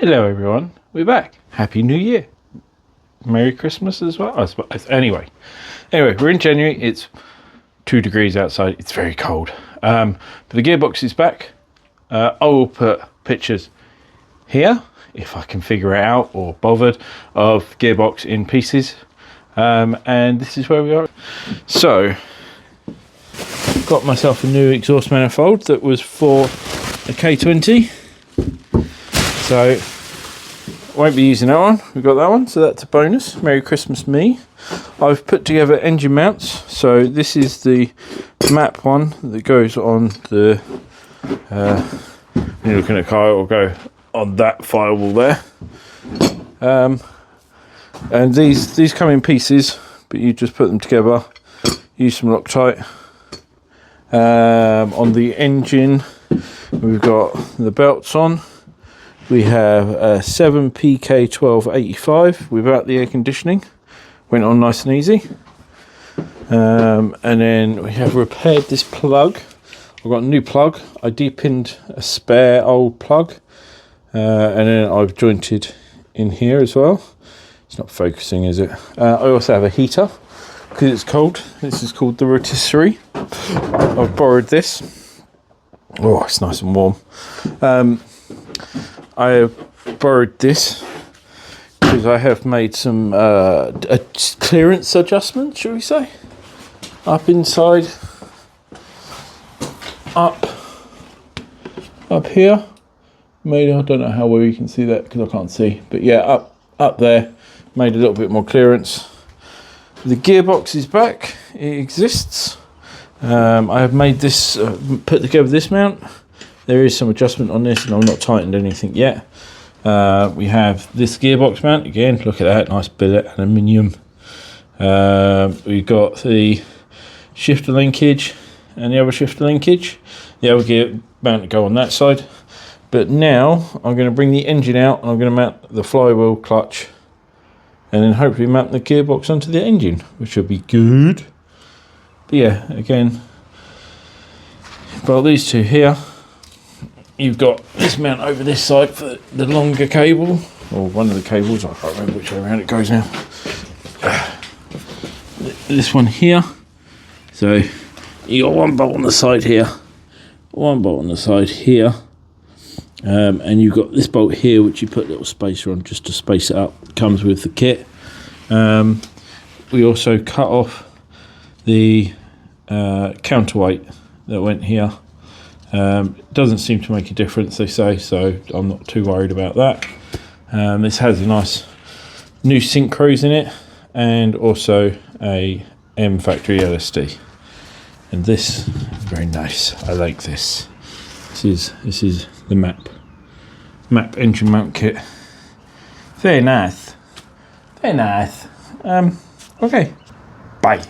Hello everyone, we're back. Happy New Year. Merry Christmas as well, I suppose. Anyway, we're in January. It's 2 degrees outside. It's very cold. But the Gearbox is back. I will put pictures here, if I can figure it out or bothered, of Gearbox in pieces. And this is where we are. So, got myself a new exhaust manifold that was for a K20. So, won't be using that one. We've got that one, so that's a bonus. Merry Christmas me. I've put together engine mounts. So this is the map one that goes on the when you're looking at a car, it will go on that firewall there. And these come in pieces, but you just put them together. Use some Loctite. On the engine, we've got the belts on. We have a 7PK1285 without the air conditioning. Went on nice and easy. And then we have repaired this plug. I've got a new plug. I depinned a spare old plug. And then I've jointed in here as well. It's not focusing, is it? I also have a heater because it's cold. This is called the rotisserie. I've borrowed this. Oh, it's nice and warm. I borrowed this because I have made some clearance adjustments, shall we say, up inside, up here. Maybe I don't know how well you can see that because I can't see, but yeah, up there, made a little bit more clearance. The gearbox is back; it exists. I have made this, put together this mount. There is some adjustment on this, and I've not tightened anything yet. We have this gearbox mount again. Look at that, nice billet aluminium. We've got the shifter linkage and the other shifter linkage. The other gear mount to go on that side. But now I'm going to bring the engine out, and I'm going to mount the flywheel clutch, and then hopefully mount the gearbox onto the engine, which will be good. But yeah, again, got these two here. You've got this mount over this side for the longer cable, or one of the cables. I can't remember which way around it goes now. This one here. So you got one bolt on the side here, one bolt on the side here, and you've got this bolt here, which you put a little spacer on just to space it up. It comes with the kit. We also cut off the counterweight that went here. Doesn't seem to make a difference, they say, so I'm not too worried about that. This has a nice new synchros in it, and also a M factory LSD. And this is very nice. I like this. This is the map engine mount kit. Very nice. Very nice. Okay. Bye.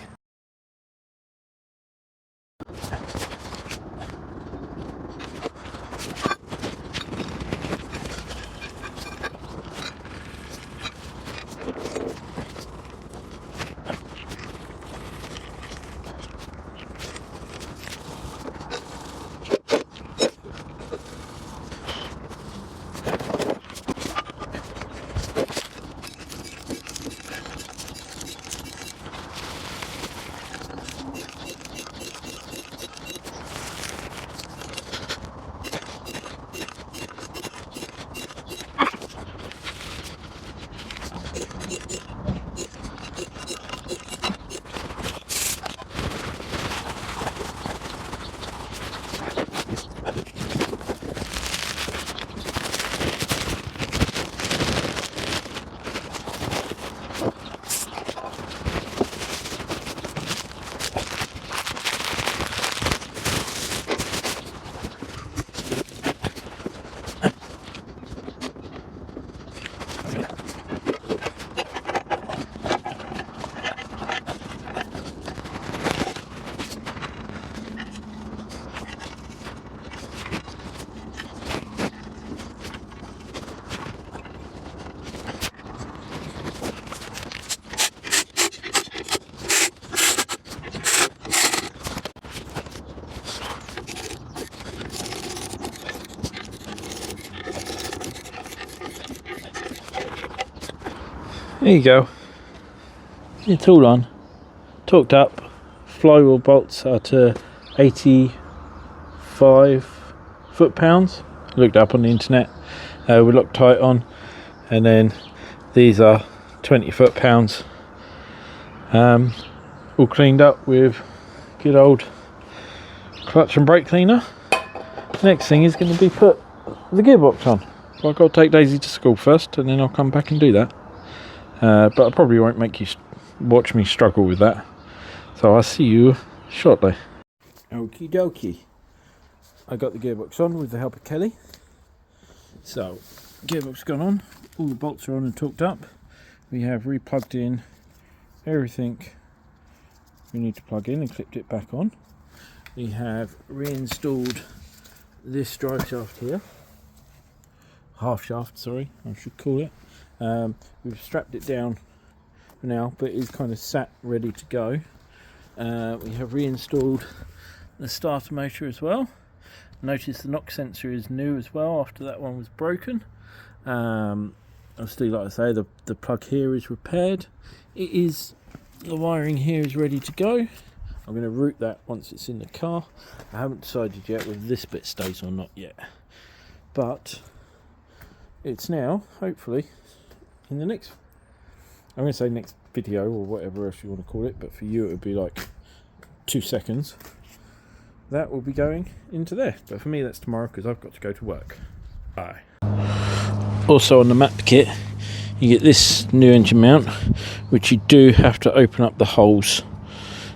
There you go. It's all on. Torqued up. Flywheel bolts are to 85 foot-pounds. Looked up on the internet. We're Loctite on. And then these are 20 foot-pounds. All cleaned up with good old clutch and brake cleaner. Next thing is going to be put the gearbox on. So I've got to take Daisy to school first, and then I'll come back and do that. But I probably won't make you watch me struggle with that. So I'll see you shortly. Okie dokie. I got the gearbox on with the help of Kelly. So, gearbox gone on. All the bolts are on and torqued up. We have replugged in everything we need to plug in and clipped it back on. We have reinstalled this drive shaft here. Half shaft, sorry, I should call it. We've strapped it down for now, but it's kind of sat ready to go. We have reinstalled the starter motor as well. Notice the knock sensor is new as well after that one was broken. Obviously, like I say, the plug here is repaired. The wiring here is ready to go. I'm going to route that once it's in the car. I haven't decided yet whether this bit stays or not yet. But it's now, hopefully, in the next, I'm going to say next video or whatever else you want to call it, but for you it would be like 2 seconds. That will be going into there. But for me that's tomorrow because I've got to go to work. Bye. Also on the map kit, you get this new engine mount, which you do have to open up the holes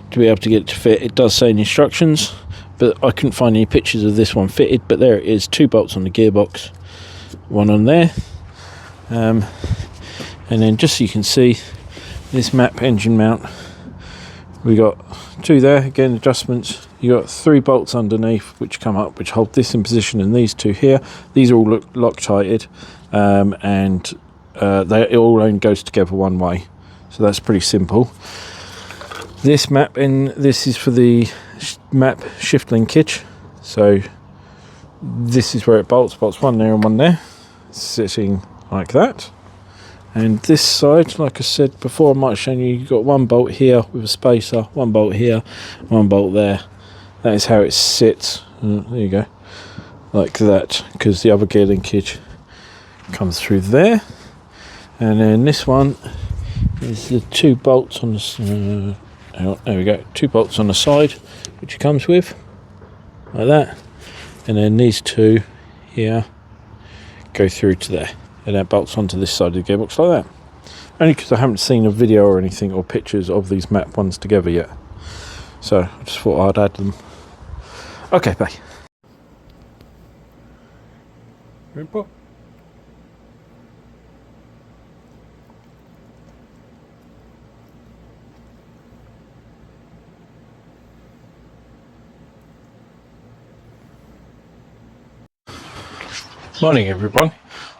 to be able to get it to fit. It does say in instructions, but I couldn't find any pictures of this one fitted, but there it is, 2 bolts on the gearbox, one on there. And then just so you can see, this map engine mount, we got 2 there, again adjustments. You got 3 bolts underneath which come up, which hold this in position, and these 2 here. These are all Loctited, and it all only goes together one way, so that's pretty simple. This map, and this is for the map shift linkage, so this is where it bolts one there and one there, sitting like that. And this side, like I said before, I might have shown you, you've got 1 bolt here with a spacer, 1 bolt here, 1 bolt there. That is how it sits. There you go, like that, because the other gear linkage comes through there. And then this one is the 2 bolts on the there we go, 2 bolts on the side, which it comes with, like that. And then these 2 here go through to there, and that bolts onto this side of the gearbox like that. Only because I haven't seen a video or anything or pictures of these map ones together yet, so I just thought I'd add them. Okay, bye. Grandpa. Morning everyone,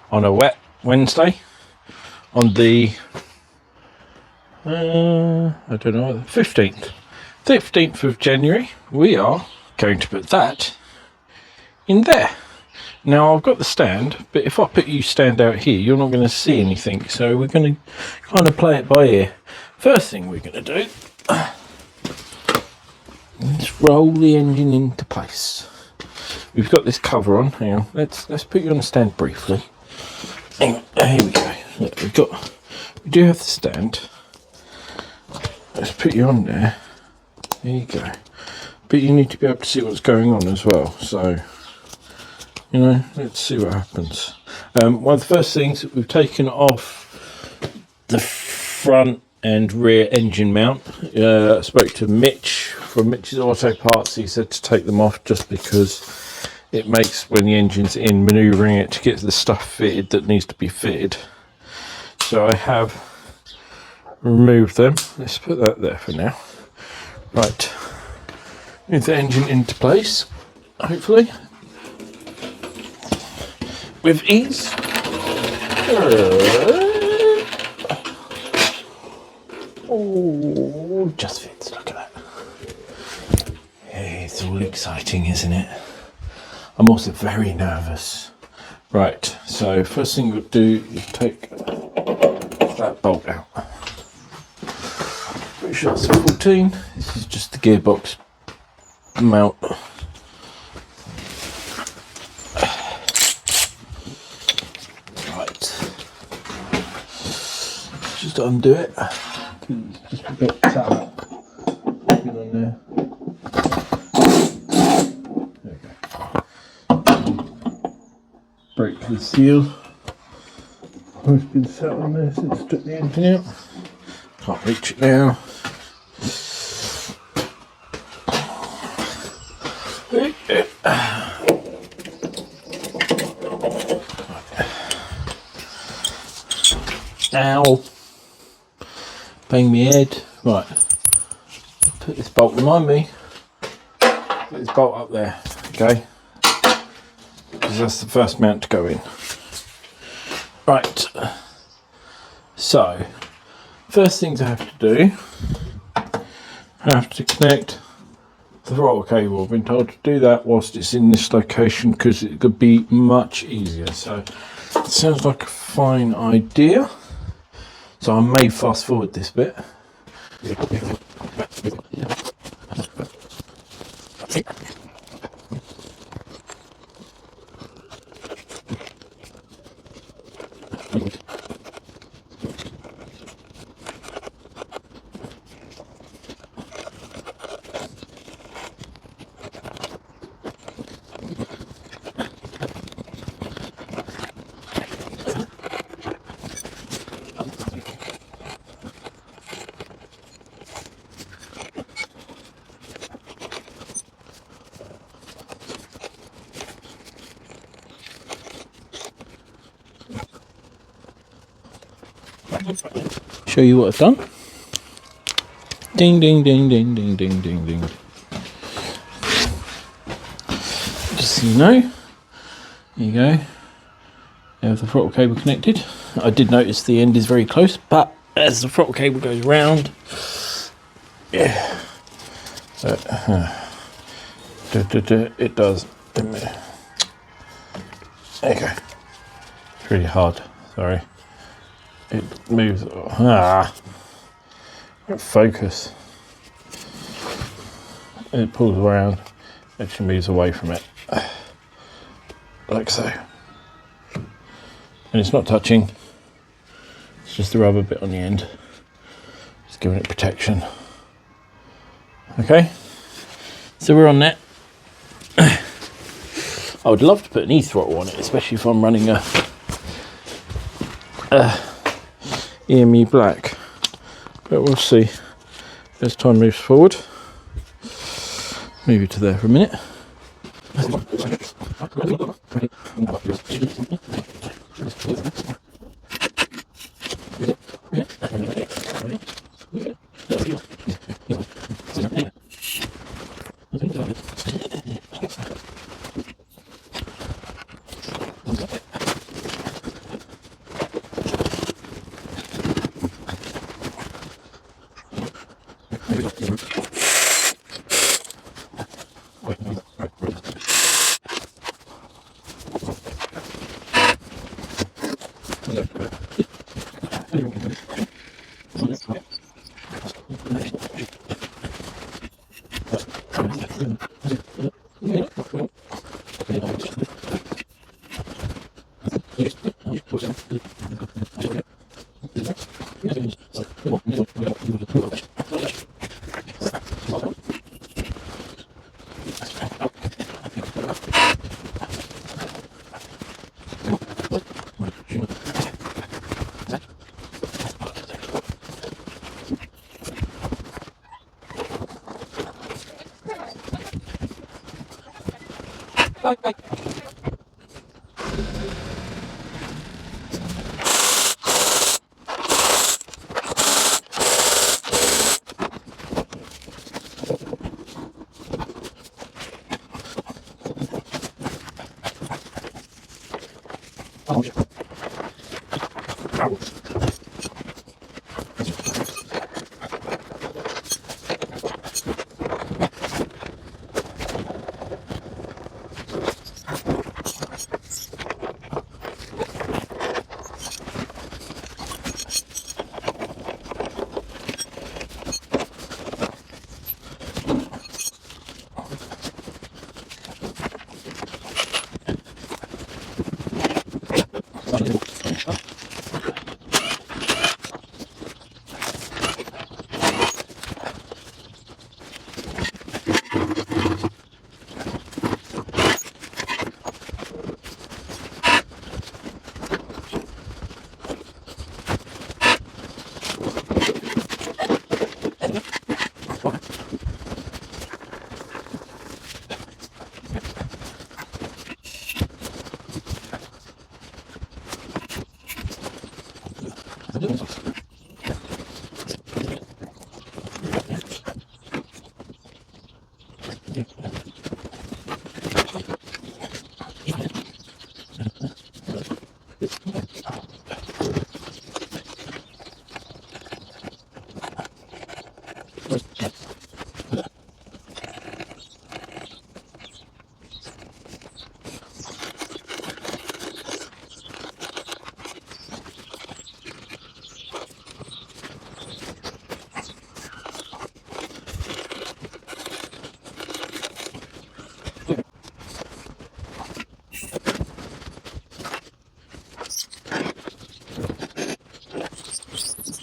on a wet Wednesday, on the I don't know, 15th of January, we are going to put that in there. Now I've got the stand, but if I put you stand out here, you're not going to see anything, so we're going to kind of play it by ear. First thing we're going to do is roll the engine into place. We've got this cover on. Hang on, let's put you on the stand briefly. Hang on, here we go. Look, we do have the stand. Let's put you on there. There you go. But you need to be able to see what's going on as well. So, you know, let's see what happens. One of the first things that we've taken off the front and rear engine mount. I spoke to Mitch from Mitch's Auto Parts. He said to take them off just because it makes, when the engine's in, manoeuvring it to get the stuff fitted that needs to be fitted. So I have removed them. Let's put that there for now. Right, move the engine into place, hopefully with ease. Oh, just fits, look at that. Hey, it's all exciting, isn't it? I'm also very nervous. Right, so first thing we'll do is take that bolt out. Pretty sure it's a 14. This is just the gearbox mount. Right. Just undo it. It's just a bit tight. Get on there. There we go. Break the seal. It's been sat on there since I took the engine out. Can't reach it now. Ow. Bang me head. Right. Put this bolt, remind me. Put this bolt up there, okay? Because that's the first mount to go in. Right. So, first things I have to do, I have to connect the throttle cable. I've been told to do that whilst it's in this location because it could be much easier. So, it sounds like a fine idea. So I may fast forward this bit. Show you what I've done. Ding, ding, ding, ding, ding, ding, ding, ding. Just so you know, there you go. There's the throttle cable connected. I did notice the end is very close, but as the throttle cable goes round, yeah, it does. There you go. It's really hard. Sorry. It moves. Focus. It pulls around. Actually moves away from it, like so. And it's not touching. It's just the rubber bit on the end. Just giving it protection. Okay. So we're on that. I would love to put an e-throttle on it, especially if I'm running a EME black, but we'll see as time moves forward. Move it to there for a minute.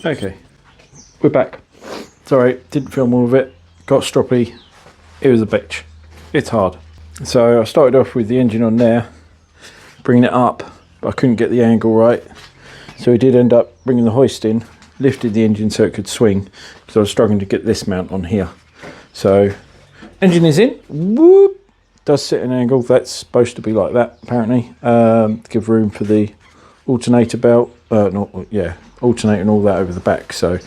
Okay, we're back. Sorry, didn't film all of it. Got stroppy. It was a bitch. It's hard. So I started off with the engine on there, bringing it up, but I couldn't get the angle right. So we did end up bringing the hoist in, lifted the engine so it could swing, because I was struggling to get this mount on here. So engine is in. Whoop. Does sit an angle. That's supposed to be like that apparently, to give room for the alternator belt. Alternator and all that over the back. So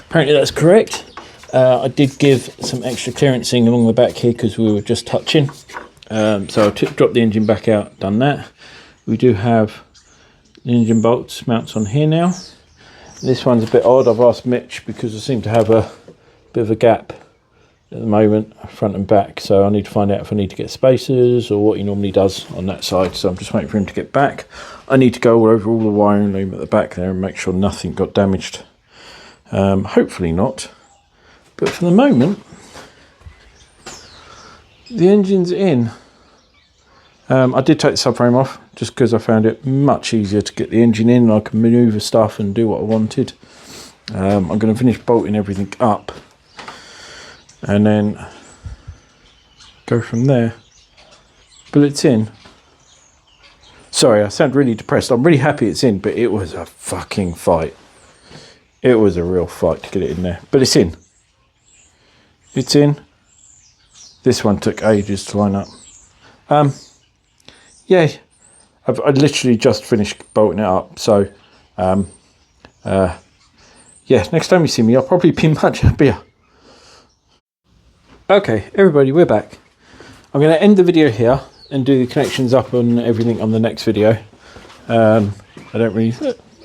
apparently that's correct. I did give some extra clearancing along the back here because we were just touching. So I dropped the engine back out, done that. We do have the engine bolts mounts on here now. This one's a bit odd. I've asked Mitch because I seem to have a bit of a gap at the moment, front and back. So I need to find out if I need to get spacers or what he normally does on that side. So I'm just waiting for him to get back. I need to go over all the wiring loom at the back there and make sure nothing got damaged. Hopefully not. But for the moment, the engine's in. I did take the subframe off just because I found it much easier to get the engine in and I can manoeuvre stuff and do what I wanted. I'm going to finish bolting everything up and then go from there. But it's in. Sorry, I sound really depressed. I'm really happy it's in, but it was a fucking fight. It was a real fight to get it in there. But it's in. It's in. This one took ages to line up. Yeah, I literally just finished bolting it up. So, yeah, next time you see me, I'll probably be much happier. Okay, everybody, we're back. I'm going to end the video here and do the connections up on everything on the next video. I don't really...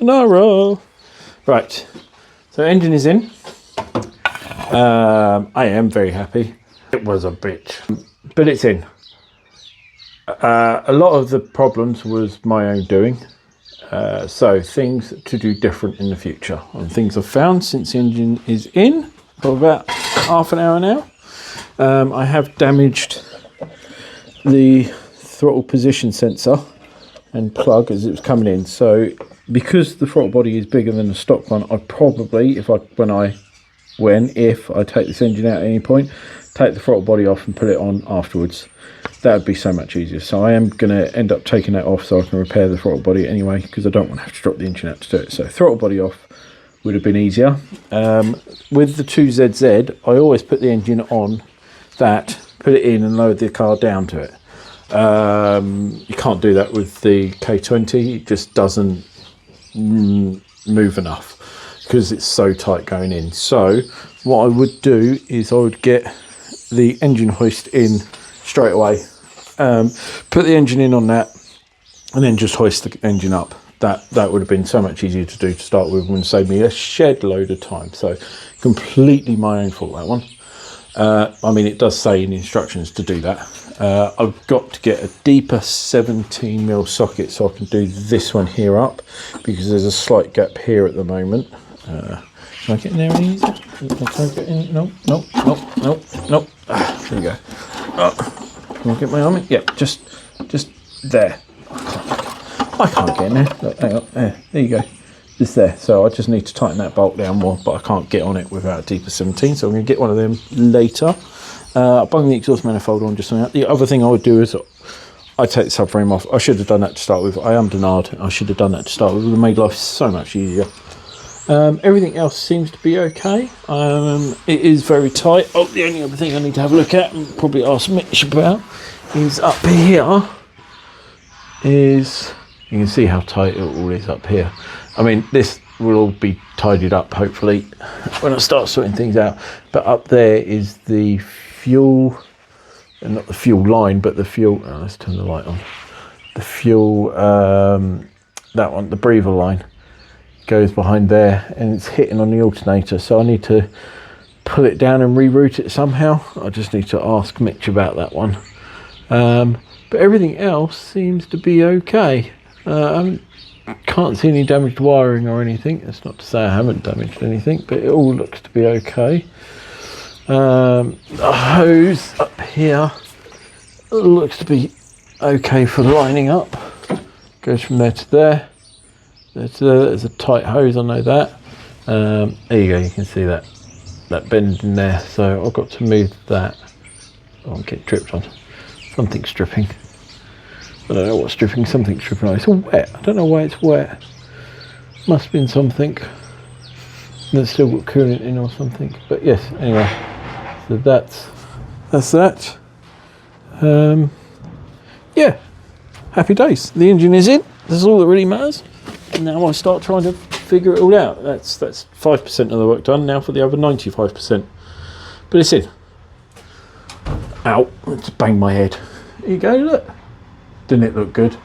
No, right, so engine is in. I am very happy. It was a bitch, but it's in. A lot of the problems was my own doing. So things to do different in the future. And things I've found since the engine is in for about half an hour now. I have damaged the throttle position sensor and plug as it was coming in. So because the throttle body is bigger than the stock one, I probably, if I take this engine out at any point, take the throttle body off and put it on afterwards. That would be so much easier. So I am going to end up taking that off so I can repair the throttle body anyway, because I don't want to have to drop the engine out to do it. So throttle body off would have been easier. With the 2ZZ, I always put the engine on that, put it in and lowered the car down to it. You can't do that with the K20. It just doesn't move enough because it's so tight going in. So what I would do is I would get the engine hoist in straight away, put the engine in on that and then just hoist the engine up. That would have been so much easier to do to start with and save me a shed load of time. So completely my own fault, that one. I mean, it does say in the instructions to do that. I've got to get a deeper 17mm socket so I can do this one here up, because there's a slight gap here at the moment. Can I get in there any easier? Can I get in? No. There you go. Can I get my arm in? Yeah, just there. I can't get in there. Look, hang on. There you go. Just there. So I just need to tighten that bolt down more, but I can't get on it without a deeper 17. So I'm going to get one of them later. I'll bung the exhaust manifold on just on that. The other thing I would do is I take the subframe off. I should have done that to start with. I am Denard. I should have done that to start with. It would have made life so much easier. Everything else seems to be okay. It is very tight. Oh, the only other thing I need to have a look at and probably ask Mitch about is up here is You can see how tight it all is up here. I mean, this will all be tidied up hopefully when I start sorting things out. But up there is the fuel, and not the fuel line, but the fuel. Oh, let's turn the light on. The fuel, that one, the breather line, goes behind there, and it's hitting on the alternator. So I need to pull it down and reroute it somehow. I just need to ask Mitch about that one. But everything else seems to be okay. I can't see any damaged wiring or anything. That's not to say I haven't damaged anything, but it all looks to be okay. The hose up here looks to be okay for lining up. Goes from there to there. There to there. There's a tight hose, I know that. There you go, you can see that bend in there. So I've got to move that. Oh, I'll get dripped on. Something's dripping. I don't know what's dripping. Something's dripping on. It's all wet. I don't know why it's wet. Must have been something that's still got coolant in or something. But yes, anyway. So that's that. Yeah, happy days. The engine is in. That's all that really matters. And now I start trying to figure it all out. That's 5% of the work done. Now for the other 95%. But it's in. Ow! Let's bang my head. There you go. Look. Didn't it look good?